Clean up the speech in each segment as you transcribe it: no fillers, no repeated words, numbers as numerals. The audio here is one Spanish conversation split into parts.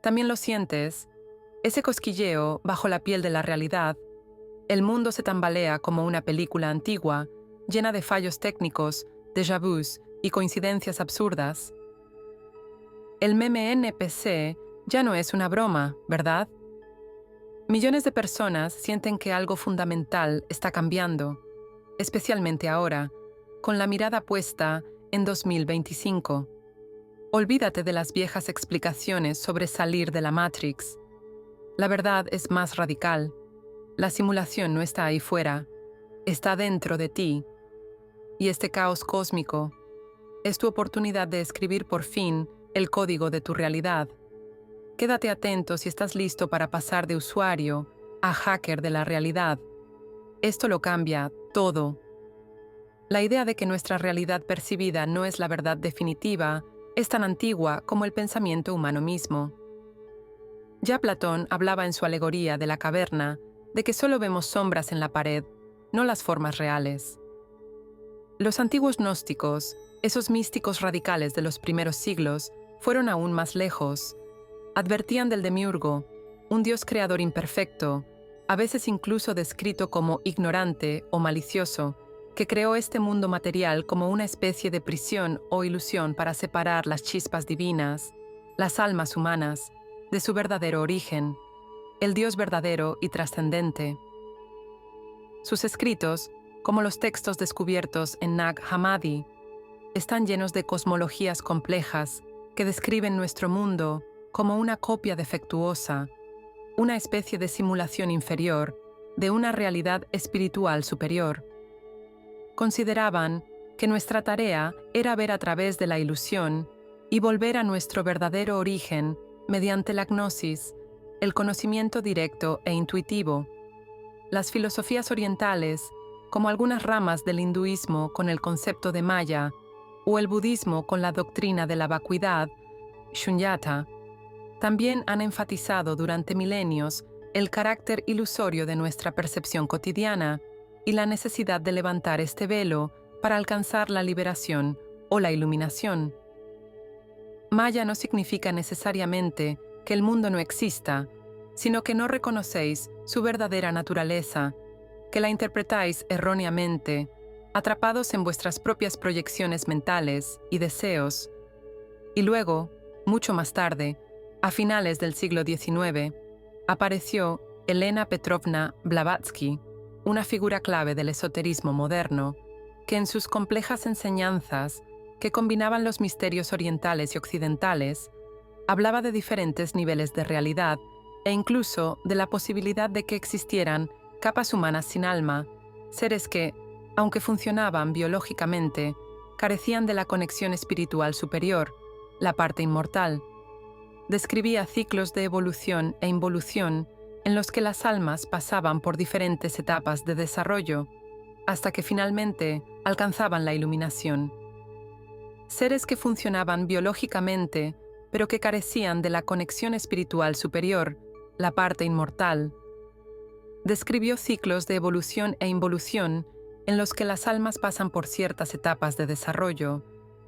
También lo sientes, ese cosquilleo bajo la piel de la realidad. El mundo se tambalea como una película antigua, llena de fallos técnicos, déjà vus y coincidencias absurdas. El meme NPC ya no es una broma, ¿verdad? Millones de personas sienten que algo fundamental está cambiando, especialmente ahora, con la mirada puesta en 2025. Olvídate de las viejas explicaciones sobre salir de la Matrix. La verdad es más radical. La simulación no está ahí fuera, está dentro de ti. Y este caos cósmico es tu oportunidad de escribir por fin el código de tu realidad. Quédate atento si estás listo para pasar de usuario a hacker de la realidad. Esto lo cambia todo. La idea de que nuestra realidad percibida no es la verdad definitiva es tan antigua como el pensamiento humano mismo. Ya Platón hablaba en su alegoría de la caverna de que solo vemos sombras en la pared, no las formas reales. Los antiguos gnósticos, esos místicos radicales de los primeros siglos, fueron aún más lejos. Advertían del demiurgo, un dios creador imperfecto, a veces incluso descrito como ignorante o malicioso, que creó este mundo material como una especie de prisión o ilusión para separar las chispas divinas, las almas humanas, de su verdadero origen, el Dios verdadero y trascendente. Sus escritos, como los textos descubiertos en Nag Hammadi, están llenos de cosmologías complejas que describen nuestro mundo como una copia defectuosa, una especie de simulación inferior de una realidad espiritual superior. Consideraban que nuestra tarea era ver a través de la ilusión y volver a nuestro verdadero origen mediante la gnosis, el conocimiento directo e intuitivo. Las filosofías orientales, como algunas ramas del hinduismo con el concepto de Maya, o el budismo con la doctrina de la vacuidad, Shunyata, también han enfatizado durante milenios el carácter ilusorio de nuestra percepción cotidiana y la necesidad de levantar este velo para alcanzar la liberación o la iluminación. Maya no significa necesariamente que el mundo no exista, sino que no reconocéis su verdadera naturaleza, que la interpretáis erróneamente, atrapados en vuestras propias proyecciones mentales y deseos. Y luego, mucho más tarde, a finales del siglo XIX, apareció Elena Petrovna Blavatsky, una figura clave del esoterismo moderno, que en sus complejas enseñanzas, que combinaban los misterios orientales y occidentales, hablaba de diferentes niveles de realidad e incluso de la posibilidad de que existieran capas humanas sin alma, seres que, aunque funcionaban biológicamente, carecían de la conexión espiritual superior, la parte inmortal. Describía ciclos de evolución e involución en los que las almas pasaban por diferentes etapas de desarrollo, hasta que finalmente alcanzaban la iluminación. Seres que funcionaban biológicamente, pero que carecían de la conexión espiritual superior, la parte inmortal. Describió ciclos de evolución e involución en los que las almas pasan por ciertas etapas de desarrollo,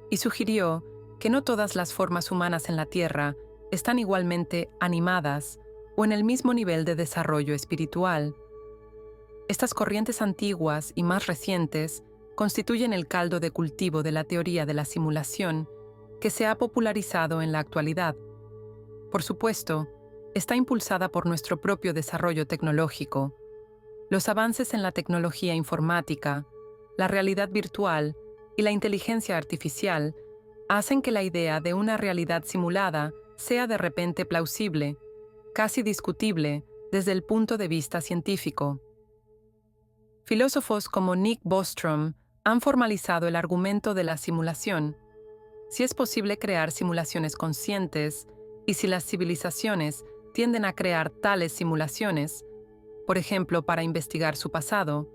y sugirió que no todas las formas humanas en la Tierra están igualmente animadas o en el mismo nivel de desarrollo espiritual. Estas corrientes antiguas y más recientes constituyen el caldo de cultivo de la teoría de la simulación que se ha popularizado en la actualidad. Por supuesto, está impulsada por nuestro propio desarrollo tecnológico. Los avances en la tecnología informática, la realidad virtual y la inteligencia artificial hacen que la idea de una realidad simulada sea de repente plausible, casi discutible desde el punto de vista científico. Filósofos como Nick Bostrom han formalizado el argumento de la simulación. Si es posible crear simulaciones conscientes y si las civilizaciones tienden a crear tales simulaciones, por ejemplo para investigar su pasado,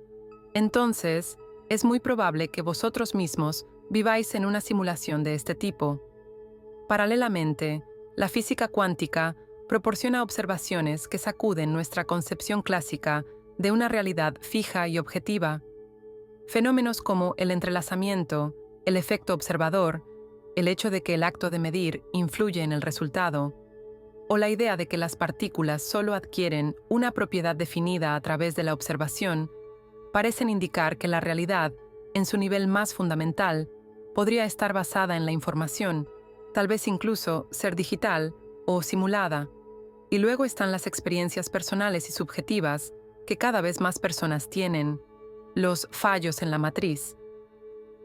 entonces es muy probable que vosotros mismos viváis en una simulación de este tipo. Paralelamente, la física cuántica proporciona observaciones que sacuden nuestra concepción clásica de una realidad fija y objetiva. Fenómenos como el entrelazamiento, el efecto observador, el hecho de que el acto de medir influye en el resultado, o la idea de que las partículas solo adquieren una propiedad definida a través de la observación, parecen indicar que la realidad, en su nivel más fundamental, podría estar basada en la información, tal vez incluso ser digital o simulada. Y luego están las experiencias personales y subjetivas que cada vez más personas tienen, los fallos en la matriz.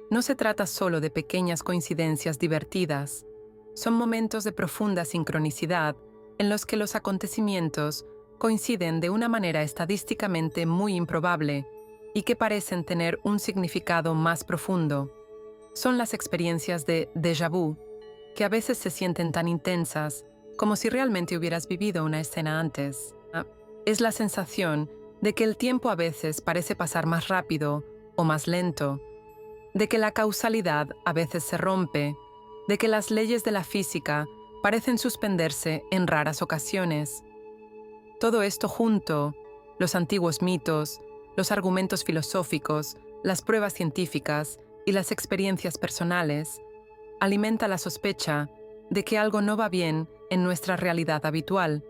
No se trata solo de pequeñas coincidencias divertidas, son momentos de profunda sincronicidad en los que los acontecimientos coinciden de una manera estadísticamente muy improbable y que parecen tener un significado más profundo. Son las experiencias de déjà vu, que a veces se sienten tan intensas como si realmente hubieras vivido una escena antes. Es la sensación de que el tiempo a veces parece pasar más rápido o más lento, de que la causalidad a veces se rompe, de que las leyes de la física parecen suspenderse en raras ocasiones. Todo esto junto, los antiguos mitos, los argumentos filosóficos, las pruebas científicas y las experiencias personales, alimenta la sospecha de que algo no va bien en nuestra realidad habitual.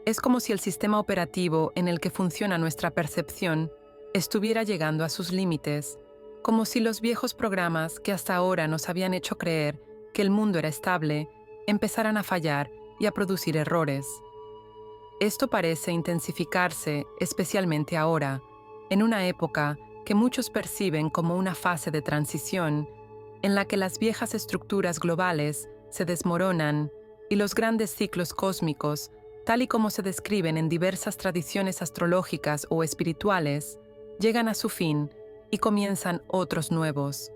Es como si el sistema operativo en el que funciona nuestra percepción estuviera llegando a sus límites, como si los viejos programas que hasta ahora nos habían hecho creer que el mundo era estable empezaran a fallar y a producir errores. Esto parece intensificarse especialmente ahora, en una época que muchos perciben como una fase de transición, en la que las viejas estructuras globales se desmoronan y los grandes ciclos cósmicos, tal y como se describen en diversas tradiciones astrológicas o espirituales, llegan a su fin y comienzan otros nuevos.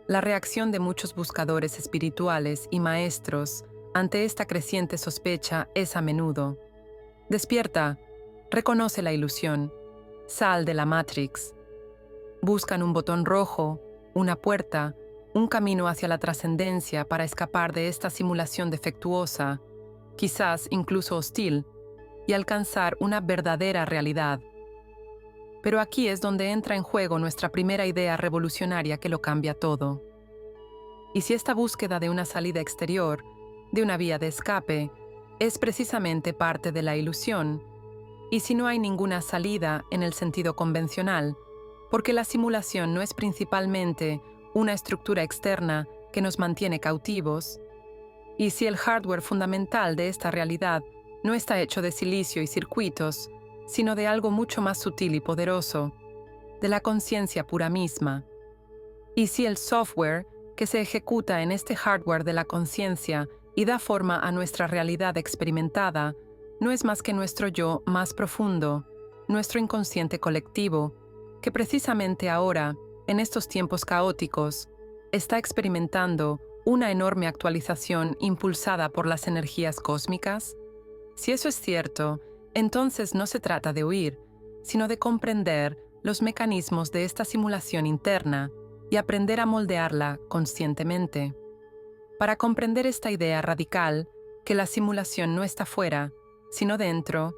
La reacción de muchos buscadores espirituales y maestros ante esta creciente sospecha es a menudo: despierta, reconoce la ilusión, sal de la Matrix. Buscan un botón rojo, una puerta, un camino hacia la trascendencia para escapar de esta simulación defectuosa, quizás incluso hostil, y alcanzar una verdadera realidad. Pero aquí es donde entra en juego nuestra primera idea revolucionaria que lo cambia todo. Y si esta búsqueda de una salida exterior, de una vía de escape, es precisamente parte de la ilusión, y si no hay ninguna salida en el sentido convencional, porque la simulación no es principalmente una estructura externa que nos mantiene cautivos, y si el hardware fundamental de esta realidad no está hecho de silicio y circuitos, sino de algo mucho más sutil y poderoso, de la conciencia pura misma, y si el software que se ejecuta en este hardware de la conciencia y da forma a nuestra realidad experimentada no es más que nuestro yo más profundo, nuestro inconsciente colectivo, que precisamente ahora, en estos tiempos caóticos, está experimentando una enorme actualización impulsada por las energías cósmicas. Si eso es cierto, entonces no se trata de huir, sino de comprender los mecanismos de esta simulación interna y aprender a moldearla conscientemente. Para comprender esta idea radical, que la simulación no está fuera, sino dentro,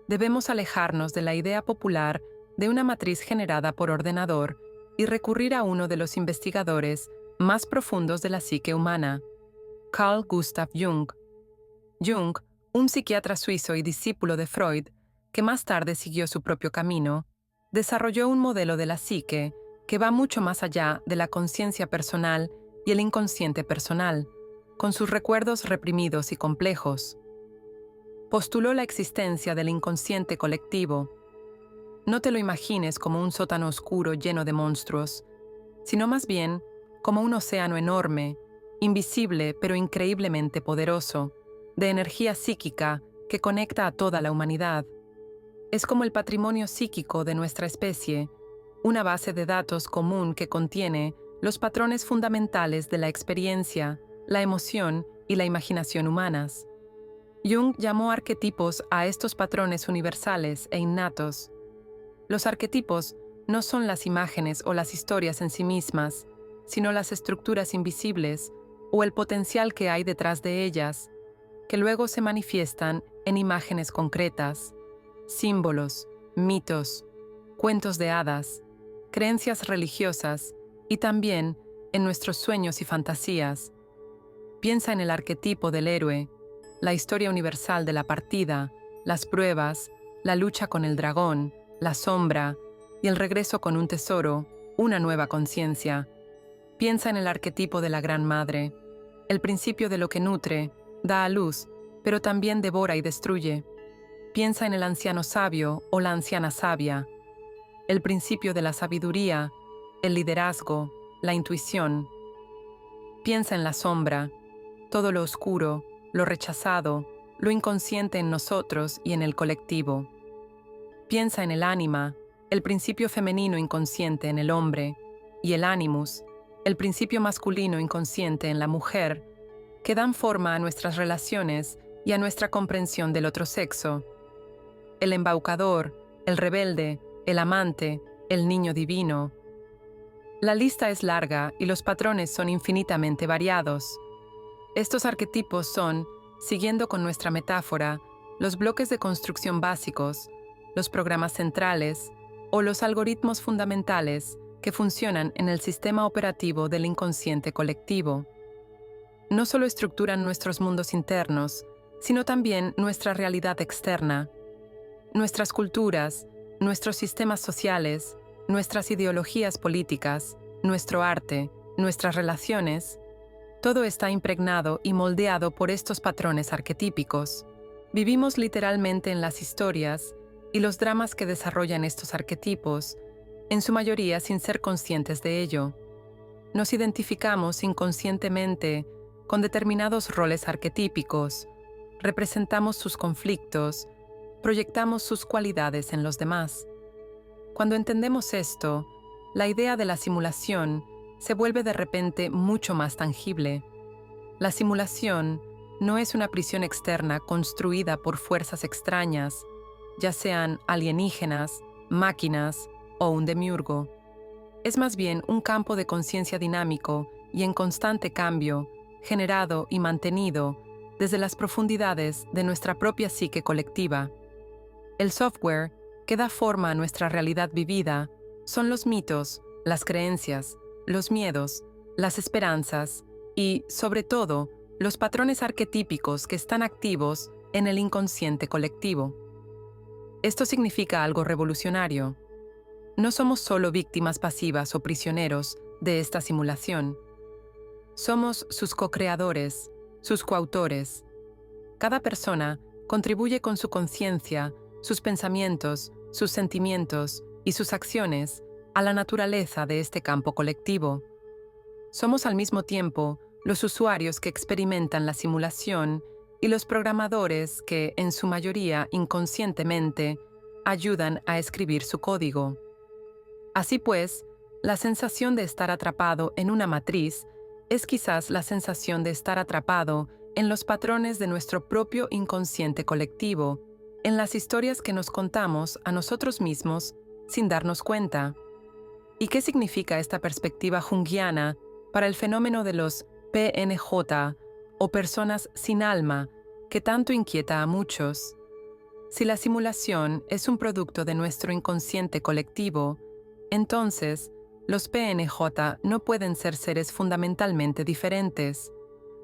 debemos alejarnos de la idea popular de una matriz generada por ordenador y recurrir a uno de los investigadores más profundos de la psique humana, Carl Gustav Jung. Jung, un psiquiatra suizo y discípulo de Freud, que más tarde siguió su propio camino, desarrolló un modelo de la psique que va mucho más allá de la conciencia personal y el inconsciente personal, con sus recuerdos reprimidos y complejos. Postuló la existencia del inconsciente colectivo. No te lo imagines como un sótano oscuro lleno de monstruos, sino más bien como un océano enorme, invisible pero increíblemente poderoso, de energía psíquica que conecta a toda la humanidad. Es como el patrimonio psíquico de nuestra especie, una base de datos común que contiene los patrones fundamentales de la experiencia, la emoción y la imaginación humanas. Jung llamó arquetipos a estos patrones universales e innatos. Los arquetipos no son las imágenes o las historias en sí mismas, sino las estructuras invisibles o el potencial que hay detrás de ellas, que luego se manifiestan en imágenes concretas, símbolos, mitos, cuentos de hadas, creencias religiosas y también en nuestros sueños y fantasías. Piensa en el arquetipo del héroe, la historia universal de la partida, las pruebas, la lucha con el dragón, la sombra y el regreso con un tesoro, una nueva conciencia. Piensa en el arquetipo de la Gran Madre, el principio de lo que nutre, da a luz, pero también devora y destruye. Piensa en el anciano sabio o la anciana sabia, el principio de la sabiduría, el liderazgo, la intuición. Piensa en la sombra, todo lo oscuro, lo rechazado, lo inconsciente en nosotros y en el colectivo. Piensa en el ánima, el principio femenino inconsciente en el hombre, y el animus, el principio masculino inconsciente en la mujer, que dan forma a nuestras relaciones y a nuestra comprensión del otro sexo. El embaucador, el rebelde, el amante, el niño divino. La lista es larga y los patrones son infinitamente variados. Estos arquetipos son, siguiendo con nuestra metáfora, los bloques de construcción básicos, los programas centrales o los algoritmos fundamentales que funcionan en el sistema operativo del inconsciente colectivo. No solo estructuran nuestros mundos internos, sino también nuestra realidad externa. Nuestras culturas, nuestros sistemas sociales, nuestras ideologías políticas, nuestro arte, nuestras relaciones, todo está impregnado y moldeado por estos patrones arquetípicos. Vivimos literalmente en las historias y los dramas que desarrollan estos arquetipos, en su mayoría sin ser conscientes de ello. Nos identificamos inconscientemente con determinados roles arquetípicos, representamos sus conflictos, proyectamos sus cualidades en los demás. Cuando entendemos esto, la idea de la simulación se vuelve de repente mucho más tangible. La simulación no es una prisión externa construida por fuerzas extrañas, ya sean alienígenas, máquinas o un demiurgo. Es más bien un campo de conciencia dinámico y en constante cambio, generado y mantenido desde las profundidades de nuestra propia psique colectiva. El software que da forma a nuestra realidad vivida son los mitos, las creencias, los miedos, las esperanzas y, sobre todo, los patrones arquetípicos que están activos en el inconsciente colectivo. Esto significa algo revolucionario. No somos solo víctimas pasivas o prisioneros de esta simulación. Somos sus co-creadores, sus coautores. Cada persona contribuye con su conciencia, sus pensamientos, sus sentimientos y sus acciones a la naturaleza de este campo colectivo. Somos al mismo tiempo los usuarios que experimentan la simulación y los programadores que, en su mayoría inconscientemente, ayudan a escribir su código. Así pues, la sensación de estar atrapado en una matriz es quizás la sensación de estar atrapado en los patrones de nuestro propio inconsciente colectivo, en las historias que nos contamos a nosotros mismos sin darnos cuenta. ¿Y qué significa esta perspectiva junguiana para el fenómeno de los PNJ o personas sin alma que tanto inquieta a muchos? Si la simulación es un producto de nuestro inconsciente colectivo, entonces los PNJ no pueden ser seres fundamentalmente diferentes,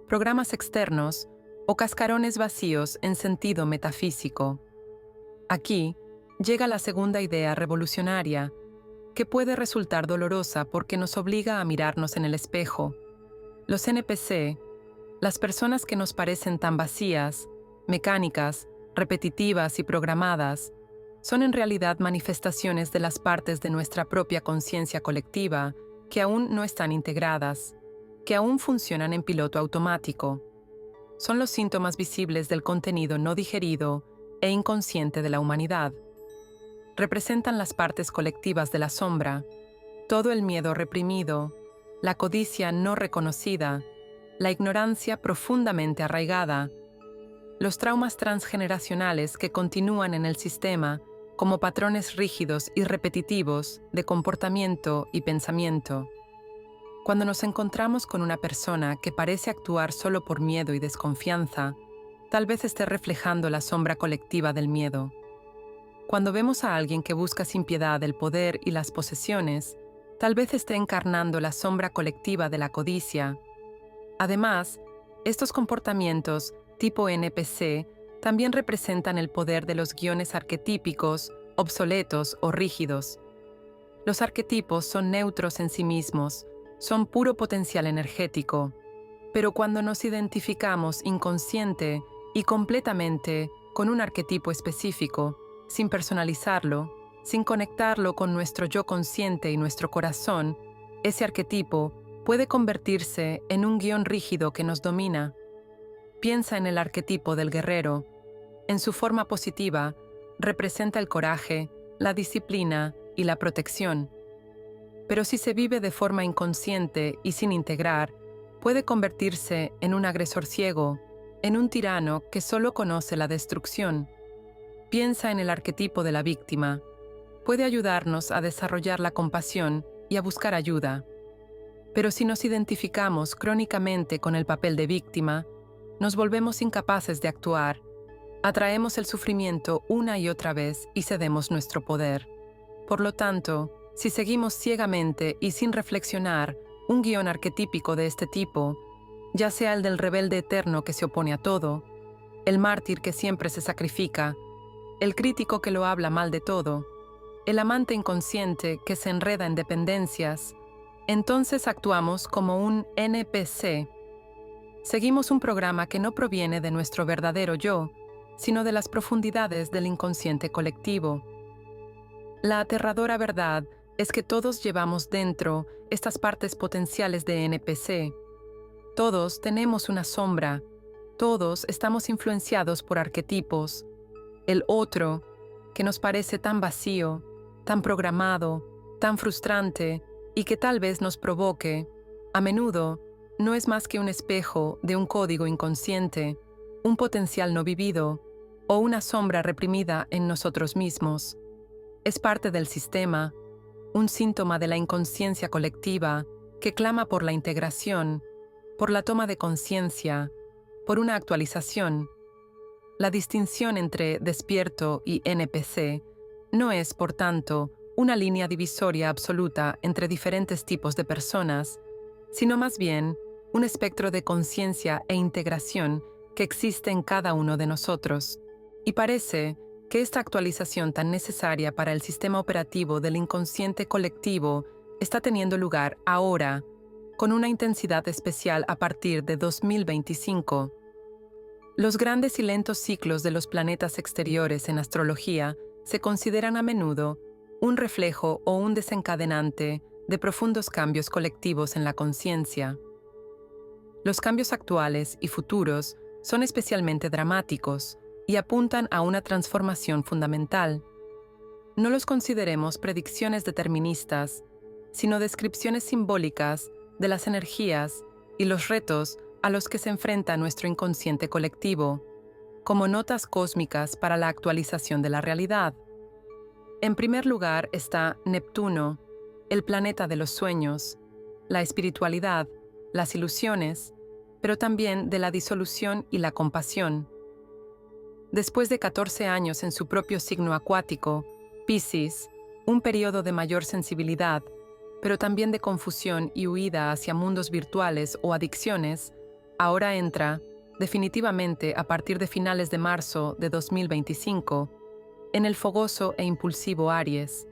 programas externos o cascarones vacíos en sentido metafísico. Aquí llega la segunda idea revolucionaria, que puede resultar dolorosa porque nos obliga a mirarnos en el espejo. Los NPC, las personas que nos parecen tan vacías, mecánicas, repetitivas y programadas, son en realidad manifestaciones de las partes de nuestra propia conciencia colectiva que aún no están integradas, que aún funcionan en piloto automático. Son los síntomas visibles del contenido no digerido e inconsciente de la humanidad. Representan las partes colectivas de la sombra, todo el miedo reprimido, la codicia no reconocida, la ignorancia profundamente arraigada, los traumas transgeneracionales que continúan en el sistema como patrones rígidos y repetitivos de comportamiento y pensamiento. Cuando nos encontramos con una persona que parece actuar solo por miedo y desconfianza, tal vez esté reflejando la sombra colectiva del miedo. Cuando vemos a alguien que busca sin piedad el poder y las posesiones, tal vez esté encarnando la sombra colectiva de la codicia. Además, estos comportamientos tipo NPC, también representan el poder de los guiones arquetípicos, obsoletos o rígidos. Los arquetipos son neutros en sí mismos, son puro potencial energético, pero cuando nos identificamos inconsciente y completamente con un arquetipo específico, sin personalizarlo, sin conectarlo con nuestro yo consciente y nuestro corazón, ese arquetipo puede convertirse en un guión rígido que nos domina. Piensa en el arquetipo del guerrero. En su forma positiva, representa el coraje, la disciplina y la protección. Pero si se vive de forma inconsciente y sin integrar, puede convertirse en un agresor ciego, en un tirano que solo conoce la destrucción. Piensa en el arquetipo de la víctima. Puede ayudarnos a desarrollar la compasión y a buscar ayuda. Pero si nos identificamos crónicamente con el papel de víctima, nos volvemos incapaces de actuar, atraemos el sufrimiento una y otra vez y cedemos nuestro poder. Por lo tanto, si seguimos ciegamente y sin reflexionar un guión arquetípico de este tipo, ya sea el del rebelde eterno que se opone a todo, el mártir que siempre se sacrifica, el crítico que lo habla mal de todo, el amante inconsciente que se enreda en dependencias, entonces actuamos como un NPC. Seguimos un programa que no proviene de nuestro verdadero yo, sino de las profundidades del inconsciente colectivo. La aterradora verdad es que todos llevamos dentro estas partes potenciales de NPC. Todos tenemos una sombra, todos estamos influenciados por arquetipos. El otro, que nos parece tan vacío, tan programado, tan frustrante y que tal vez nos provoque, a menudo no es más que un espejo de un código inconsciente, un potencial no vivido o una sombra reprimida en nosotros mismos. Es parte del sistema, un síntoma de la inconsciencia colectiva que clama por la integración, por la toma de conciencia, por una actualización. La distinción entre despierto y NPC no es, por tanto, una línea divisoria absoluta entre diferentes tipos de personas, sino más bien un espectro de conciencia e integración que existe en cada uno de nosotros. Y parece que esta actualización tan necesaria para el sistema operativo del inconsciente colectivo está teniendo lugar ahora, con una intensidad especial a partir de 2025. Los grandes y lentos ciclos de los planetas exteriores en astrología se consideran a menudo un reflejo o un desencadenante de profundos cambios colectivos en la conciencia. Los cambios actuales y futuros son especialmente dramáticos y apuntan a una transformación fundamental. No los consideremos predicciones deterministas, sino descripciones simbólicas de las energías y los retos a los que se enfrenta nuestro inconsciente colectivo, como notas cósmicas para la actualización de la realidad. En primer lugar está Neptuno, el planeta de los sueños, la espiritualidad, las ilusiones, pero también de la disolución y la compasión. Después de 14 años en su propio signo acuático, Piscis, un periodo de mayor sensibilidad, pero también de confusión y huida hacia mundos virtuales o adicciones, ahora entra, definitivamente a partir de finales de marzo de 2025, en el fogoso e impulsivo Aries.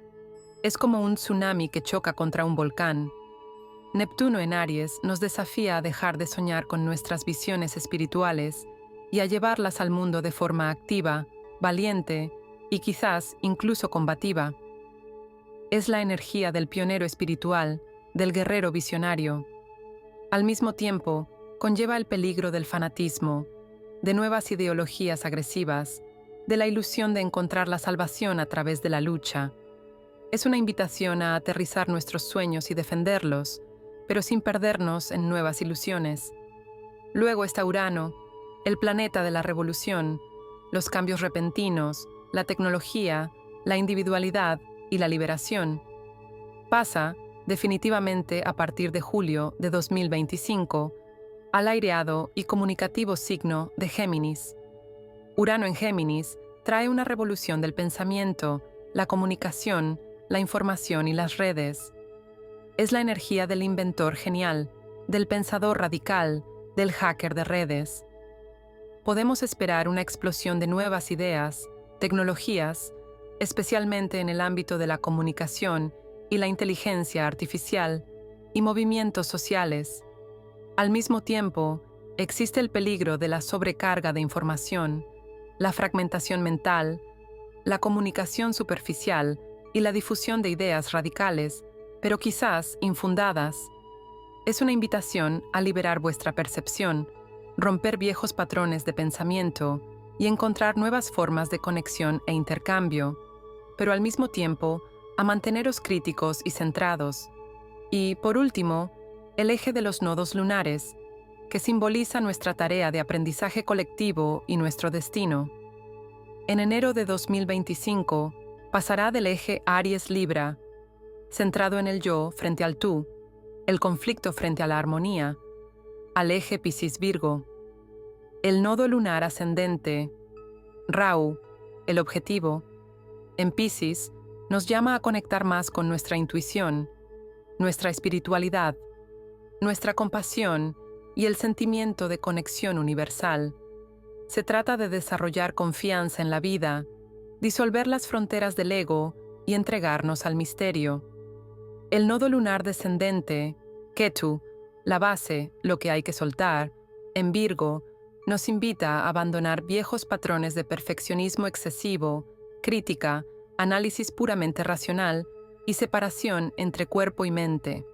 Es como un tsunami que choca contra un volcán. Neptuno en Aries nos desafía a dejar de soñar con nuestras visiones espirituales y a llevarlas al mundo de forma activa, valiente y quizás incluso combativa. Es la energía del pionero espiritual, del guerrero visionario. Al mismo tiempo, conlleva el peligro del fanatismo, de nuevas ideologías agresivas, de la ilusión de encontrar la salvación a través de la lucha. Es una invitación a aterrizar nuestros sueños y defenderlos, pero sin perdernos en nuevas ilusiones. Luego está Urano, el planeta de la revolución, los cambios repentinos, la tecnología, la individualidad y la liberación. Pasa, definitivamente a partir de julio de 2025, al aireado y comunicativo signo de Géminis. Urano en Géminis trae una revolución del pensamiento, la comunicación, la información y las redes. Es la energía del inventor genial, del pensador radical, del hacker de redes. podemos esperar una explosión de nuevas ideas, tecnologías, especialmente en el ámbito de la comunicación y la inteligencia artificial, y movimientos sociales. Al mismo tiempo, existe el peligro de la sobrecarga de información, la fragmentación mental, la comunicación superficial y la difusión de ideas radicales, pero quizás infundadas. Es una invitación a liberar vuestra percepción, romper viejos patrones de pensamiento y encontrar nuevas formas de conexión e intercambio, pero al mismo tiempo a manteneros críticos y centrados. Y, por último, el eje de los nodos lunares, que simboliza nuestra tarea de aprendizaje colectivo y nuestro destino. En enero de 2025, pasará del eje Aries-Libra, centrado en el yo frente al tú, el conflicto frente a la armonía, al eje Piscis-Virgo. El nodo lunar ascendente, Rahu, el objetivo, en Piscis, nos llama a conectar más con nuestra intuición, nuestra espiritualidad, nuestra compasión y el sentimiento de conexión universal. Se trata de desarrollar confianza en la vida, disolver las fronteras del ego y entregarnos al misterio. El nodo lunar descendente, Ketu, la base, lo que hay que soltar, en Virgo, nos invita a abandonar viejos patrones de perfeccionismo excesivo, crítica, análisis puramente racional y separación entre cuerpo y mente.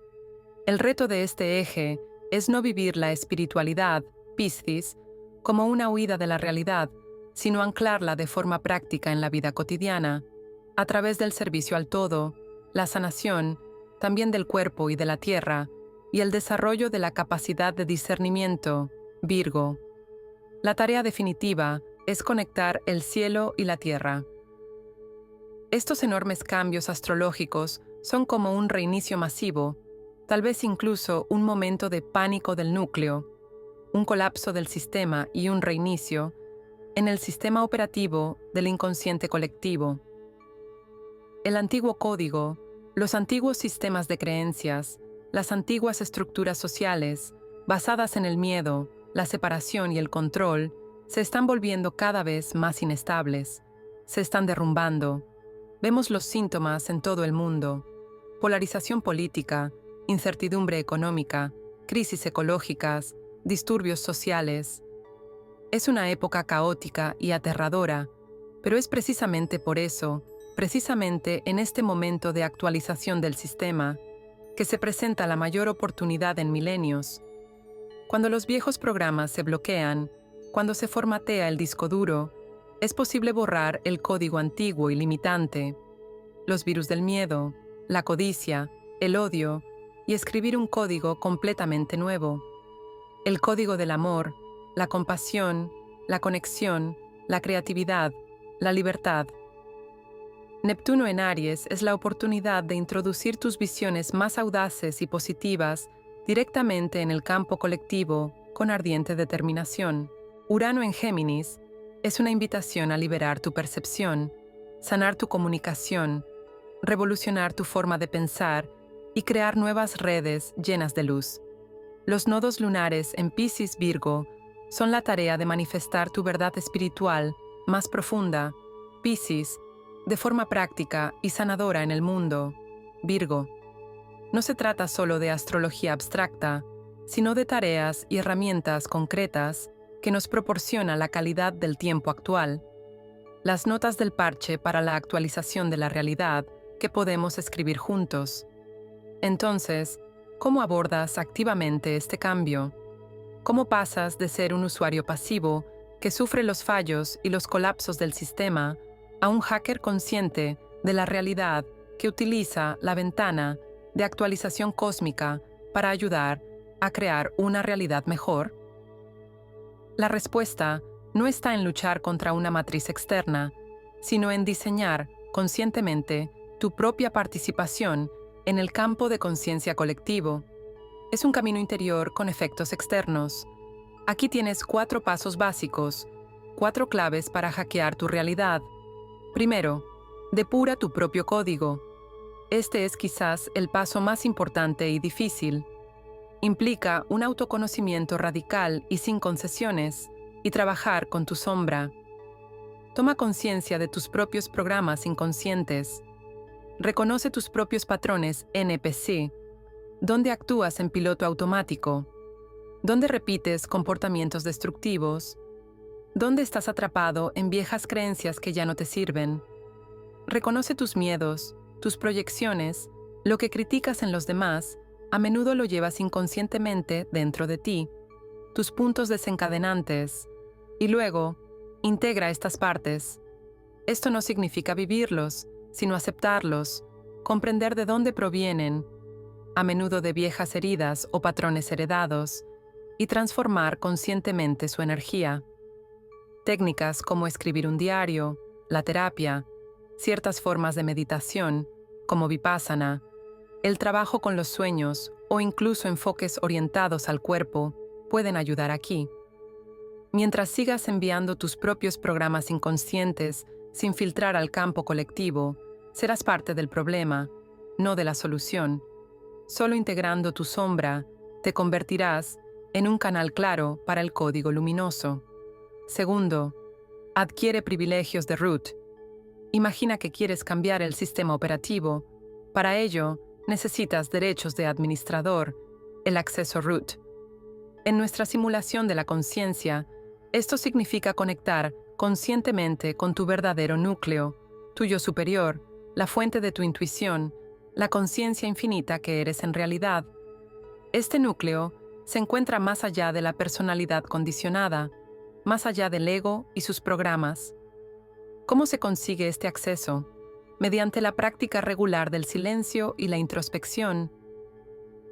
El reto de este eje es no vivir la espiritualidad, Piscis, como una huida de la realidad, sino anclarla de forma práctica en la vida cotidiana, a través del servicio al todo, la sanación, también del cuerpo y de la tierra, y el desarrollo de la capacidad de discernimiento, Virgo. La tarea definitiva es conectar el cielo y la tierra. Estos enormes cambios astrológicos son como un reinicio masivo, tal vez incluso un momento de pánico del núcleo, un colapso del sistema y un reinicio en el sistema operativo del inconsciente colectivo. El antiguo código, los antiguos sistemas de creencias, las antiguas estructuras sociales, basadas en el miedo, la separación y el control, se están volviendo cada vez más inestables, se están derrumbando. Vemos los síntomas en todo el mundo: polarización política, incertidumbre económica, crisis ecológicas, disturbios sociales. Es una época caótica y aterradora, pero es precisamente por eso, precisamente en este momento de actualización del sistema, que se presenta la mayor oportunidad en milenios. Cuando los viejos programas se bloquean, cuando se formatea el disco duro, es posible borrar el código antiguo y limitante, los virus del miedo, la codicia, el odio, y escribir un código completamente nuevo. El código del amor, la compasión, la conexión, la creatividad, la libertad. Neptuno en Aries es la oportunidad de introducir tus visiones más audaces y positivas directamente en el campo colectivo con ardiente determinación. Urano en Géminis es una invitación a liberar tu percepción, sanar tu comunicación, revolucionar tu forma de pensar y crear nuevas redes llenas de luz. Los nodos lunares en Piscis-Virgo son la tarea de manifestar tu verdad espiritual más profunda, Piscis, de forma práctica y sanadora en el mundo, Virgo. No se trata solo de astrología abstracta, sino de tareas y herramientas concretas que nos proporciona la calidad del tiempo actual, las notas del parche para la actualización de la realidad que podemos escribir juntos. Entonces, ¿cómo abordas activamente este cambio? ¿Cómo pasas de ser un usuario pasivo que sufre los fallos y los colapsos del sistema a un hacker consciente de la realidad que utiliza la ventana de actualización cósmica para ayudar a crear una realidad mejor? La respuesta no está en luchar contra una matriz externa, sino en diseñar conscientemente tu propia participación en el campo de conciencia colectivo. Es un camino interior con efectos externos. Aquí tienes 4 pasos básicos, 4 claves para hackear tu realidad. Primero, depura tu propio código. Este es quizás el paso más importante y difícil. Implica un autoconocimiento radical y sin concesiones, y trabajar con tu sombra. Toma conciencia de tus propios programas inconscientes. Reconoce tus propios patrones NPC, donde actúas en piloto automático, donde repites comportamientos destructivos, donde estás atrapado en viejas creencias que ya no te sirven. Reconoce tus miedos, tus proyecciones, lo que criticas en los demás, a menudo lo llevas inconscientemente dentro de ti, tus puntos desencadenantes, y luego, integra estas partes. Esto no significa vivirlos, sino aceptarlos, comprender de dónde provienen, a menudo de viejas heridas o patrones heredados, y transformar conscientemente su energía. Técnicas como escribir un diario, la terapia, ciertas formas de meditación, como Vipassana, el trabajo con los sueños o incluso enfoques orientados al cuerpo, pueden ayudar aquí. Mientras sigas enviando tus propios programas inconscientes sin filtrar al campo colectivo, serás parte del problema, no de la solución. Solo integrando tu sombra, te convertirás en un canal claro para el código luminoso. Segundo, adquiere privilegios de root. Imagina que quieres cambiar el sistema operativo. Para ello, necesitas derechos de administrador, el acceso root. En nuestra simulación de la conciencia, esto significa conectar conscientemente con tu verdadero núcleo, tu yo superior, la fuente de tu intuición, la conciencia infinita que eres en realidad. Este núcleo se encuentra más allá de la personalidad condicionada, más allá del ego y sus programas. ¿Cómo se consigue este acceso? Mediante la práctica regular del silencio y la introspección,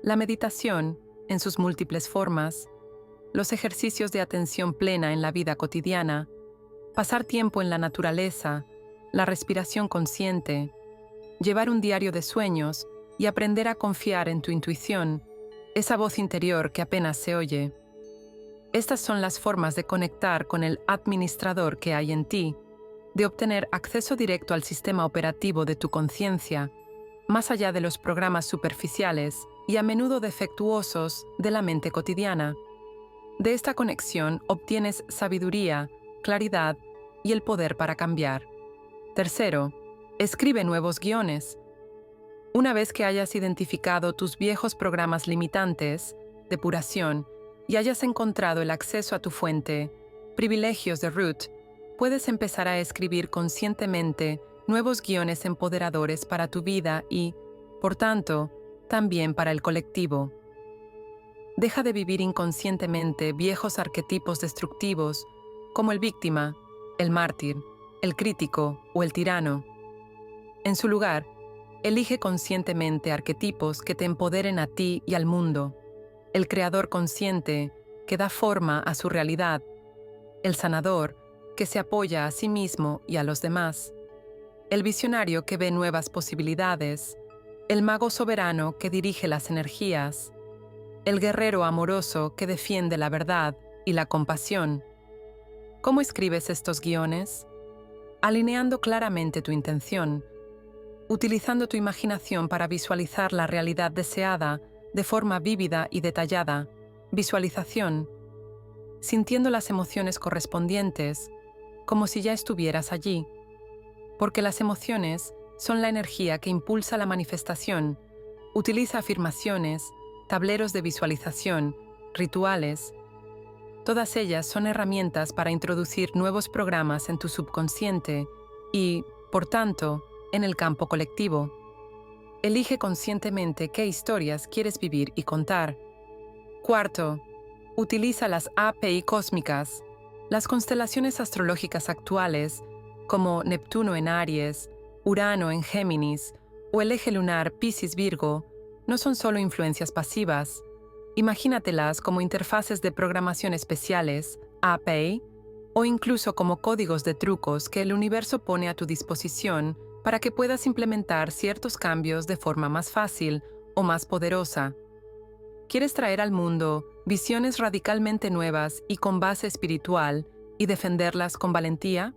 la meditación, en sus múltiples formas, los ejercicios de atención plena en la vida cotidiana, pasar tiempo en la naturaleza, la respiración consciente, llevar un diario de sueños y aprender a confiar en tu intuición, esa voz interior que apenas se oye. Estas son las formas de conectar con el administrador que hay en ti, de obtener acceso directo al sistema operativo de tu conciencia, más allá de los programas superficiales y a menudo defectuosos de la mente cotidiana. De esta conexión obtienes sabiduría, claridad y el poder para cambiar. Tercero, escribe nuevos guiones. Una vez que hayas identificado tus viejos programas limitantes, depuración, y hayas encontrado el acceso a tu fuente, privilegios de root, puedes empezar a escribir conscientemente nuevos guiones empoderadores para tu vida y, por tanto, también para el colectivo. Deja de vivir inconscientemente viejos arquetipos destructivos como el víctima, el mártir, el crítico o el tirano. En su lugar, elige conscientemente arquetipos que te empoderen a ti y al mundo, el creador consciente que da forma a su realidad, el sanador que se apoya a sí mismo y a los demás, el visionario que ve nuevas posibilidades, el mago soberano que dirige las energías, el guerrero amoroso que defiende la verdad y la compasión. ¿Cómo escribes estos guiones? Alineando claramente tu intención, utilizando tu imaginación para visualizar la realidad deseada de forma vívida y detallada, visualización, sintiendo las emociones correspondientes, como si ya estuvieras allí, porque las emociones son la energía que impulsa la manifestación. Utiliza afirmaciones, tableros de visualización, rituales. Todas ellas son herramientas para introducir nuevos programas en tu subconsciente y, por tanto, en el campo colectivo. Elige conscientemente qué historias quieres vivir y contar. Cuarto, utiliza las API cósmicas. Las constelaciones astrológicas actuales, como Neptuno en Aries, Urano en Géminis o el eje lunar Piscis-Virgo, no son solo influencias pasivas. Imagínatelas como interfaces de programación especiales, API, o incluso como códigos de trucos que el universo pone a tu disposición para que puedas implementar ciertos cambios de forma más fácil o más poderosa. ¿Quieres traer al mundo visiones radicalmente nuevas y con base espiritual y defenderlas con valentía?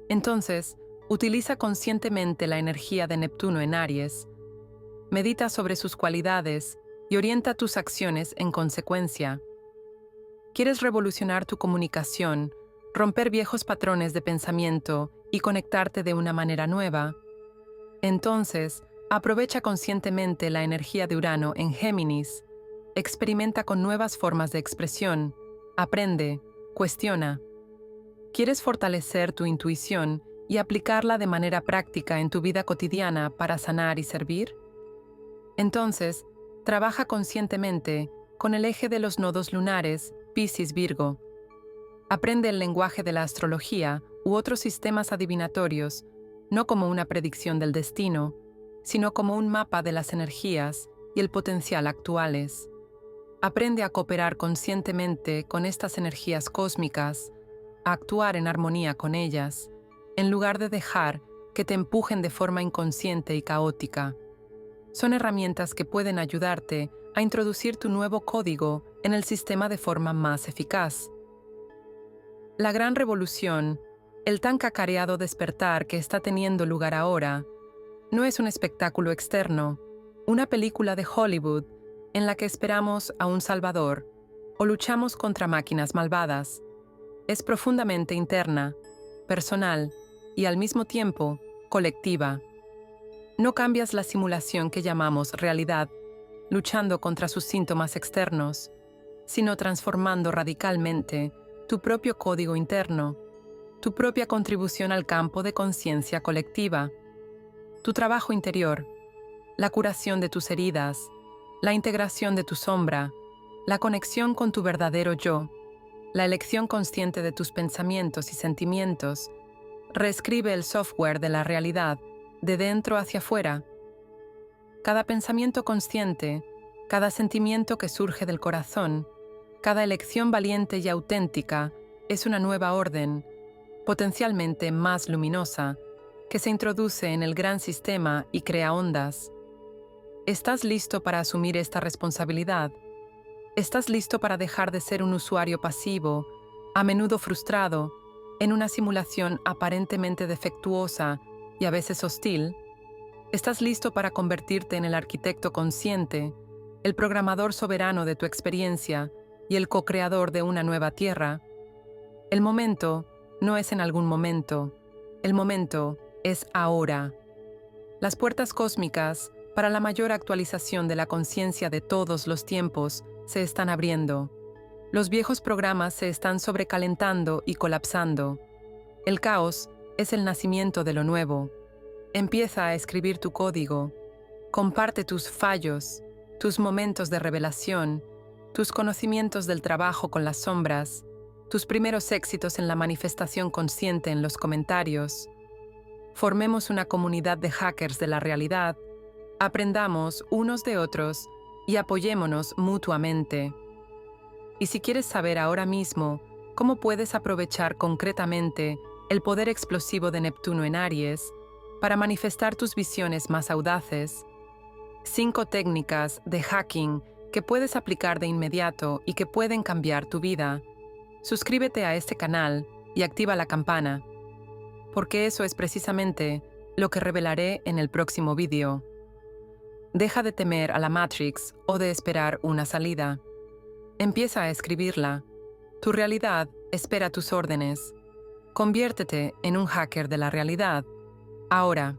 Entonces, utiliza conscientemente la energía de Neptuno en Aries. Medita sobre sus cualidades y orienta tus acciones en consecuencia. ¿Quieres revolucionar tu comunicación, romper viejos patrones de pensamiento y conectarte de una manera nueva? Entonces, aprovecha conscientemente la energía de Urano en Géminis. Experimenta con nuevas formas de expresión. Aprende, cuestiona. ¿Quieres fortalecer tu intuición y aplicarla de manera práctica en tu vida cotidiana para sanar y servir? Entonces, trabaja conscientemente con el eje de los nodos lunares, Piscis-Virgo. Aprende el lenguaje de la astrología u otros sistemas adivinatorios, no como una predicción del destino, sino como un mapa de las energías y el potencial actuales. Aprende a cooperar conscientemente con estas energías cósmicas, a actuar en armonía con ellas, en lugar de dejar que te empujen de forma inconsciente y caótica. Son herramientas que pueden ayudarte a introducir tu nuevo código en el sistema de forma más eficaz. La gran revolución, el tan cacareado despertar que está teniendo lugar ahora, no es un espectáculo externo, una película de Hollywood en la que esperamos a un salvador o luchamos contra máquinas malvadas. Es profundamente interna, personal y al mismo tiempo colectiva. No cambias la simulación que llamamos realidad, luchando contra sus síntomas externos, sino transformando radicalmente tu propio código interno, tu propia contribución al campo de conciencia colectiva, tu trabajo interior, la curación de tus heridas, la integración de tu sombra, la conexión con tu verdadero yo, la elección consciente de tus pensamientos y sentimientos, reescribe el software de la realidad de dentro hacia afuera. Cada pensamiento consciente, cada sentimiento que surge del corazón, cada elección valiente y auténtica es una nueva orden, potencialmente más luminosa, que se introduce en el gran sistema y crea ondas. ¿Estás listo para asumir esta responsabilidad? ¿Estás listo para dejar de ser un usuario pasivo, a menudo frustrado, en una simulación aparentemente defectuosa y a veces hostil? ¿Estás listo para convertirte en el arquitecto consciente, el programador soberano de tu experiencia y el co-creador de una nueva tierra? El momento no es en algún momento, el momento es ahora. Las puertas cósmicas para la mayor actualización de la conciencia de todos los tiempos se están abriendo. Los viejos programas se están sobrecalentando y colapsando. El caos es el nacimiento de lo nuevo. Empieza a escribir tu código. Comparte tus fallos, tus momentos de revelación, tus conocimientos del trabajo con las sombras, tus primeros éxitos en la manifestación consciente en los comentarios. Formemos una comunidad de hackers de la realidad, aprendamos unos de otros y apoyémonos mutuamente. Y si quieres saber ahora mismo cómo puedes aprovechar concretamente el poder explosivo de Neptuno en Aries para manifestar tus visiones más audaces, 5 técnicas de hacking que puedes aplicar de inmediato y que pueden cambiar tu vida, suscríbete a este canal y activa la campana, porque eso es precisamente lo que revelaré en el próximo vídeo. Deja de temer a la Matrix o de esperar una salida. Empieza a escribirla. Tu realidad espera tus órdenes. Conviértete en un hacker de la realidad. Ahora.